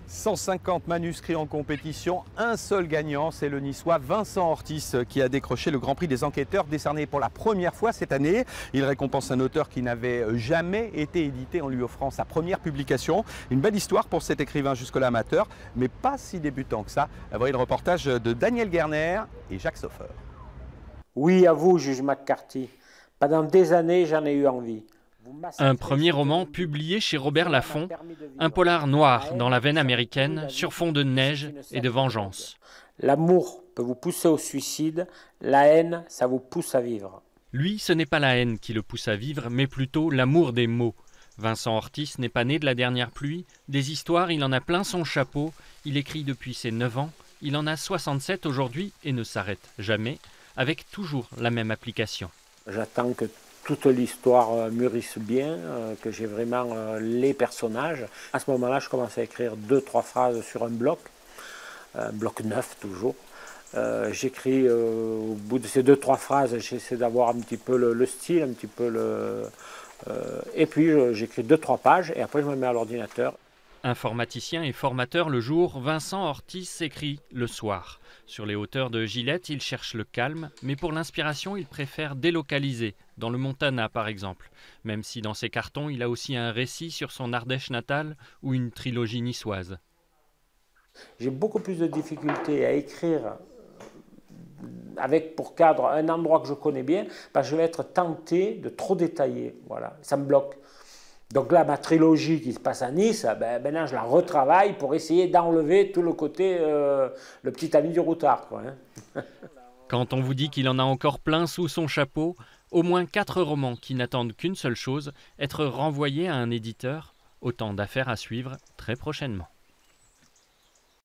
150 manuscrits en compétition, un seul gagnant, c'est le niçois Vincent Ortis qui a décroché le Grand Prix des enquêteurs décerné pour la première fois cette année. Il récompense un auteur qui n'avait jamais été édité en lui offrant sa première publication. Une belle histoire pour cet écrivain jusque-là amateur, mais pas si débutant que ça. Voyez le reportage de Daniel Gerner et Jacques Soffer. Oui, à vous, juge McCarthy. Pendant des années, j'en ai eu envie. Un premier roman publié chez Robert Laffont, un polar noir dans la veine américaine sur fond de neige et de vengeance. L'amour peut vous pousser au suicide, la haine, ça vous pousse à vivre. Lui, ce n'est pas la haine qui le pousse à vivre, mais plutôt l'amour des mots. Vincent Ortis n'est pas né de la dernière pluie, des histoires, il en a plein son chapeau, il écrit depuis ses 9 ans, il en a 67 aujourd'hui et ne s'arrête jamais, avec toujours la même application. J'attends que toute l'histoire mûrisse bien, que j'ai vraiment les personnages. À ce moment-là, je commence à écrire 2-3 phrases sur un bloc neuf toujours. J'écris au bout de ces 2-3 phrases, j'essaie d'avoir un petit peu le style, un petit peu et puis j'écris 2-3 pages et après je me mets à l'ordinateur. Informaticien et formateur le jour, Vincent Ortis écrit le soir. Sur les hauteurs de Gillette, il cherche le calme, mais pour l'inspiration, il préfère délocaliser, dans le Montana par exemple. Même si dans ses cartons, il a aussi un récit sur son Ardèche natale ou une trilogie niçoise. J'ai beaucoup plus de difficultés à écrire avec pour cadre un endroit que je connais bien, parce que je vais être tenté de trop détailler. Voilà, ça me bloque. Donc là, ma trilogie qui se passe à Nice, maintenant je la retravaille pour essayer d'enlever tout le côté, le petit ami du routard, quoi, hein. Quand on vous dit qu'il en a encore plein sous son chapeau, au moins 4 romans qui n'attendent qu'une seule chose, être renvoyés à un éditeur, autant d'affaires à suivre très prochainement.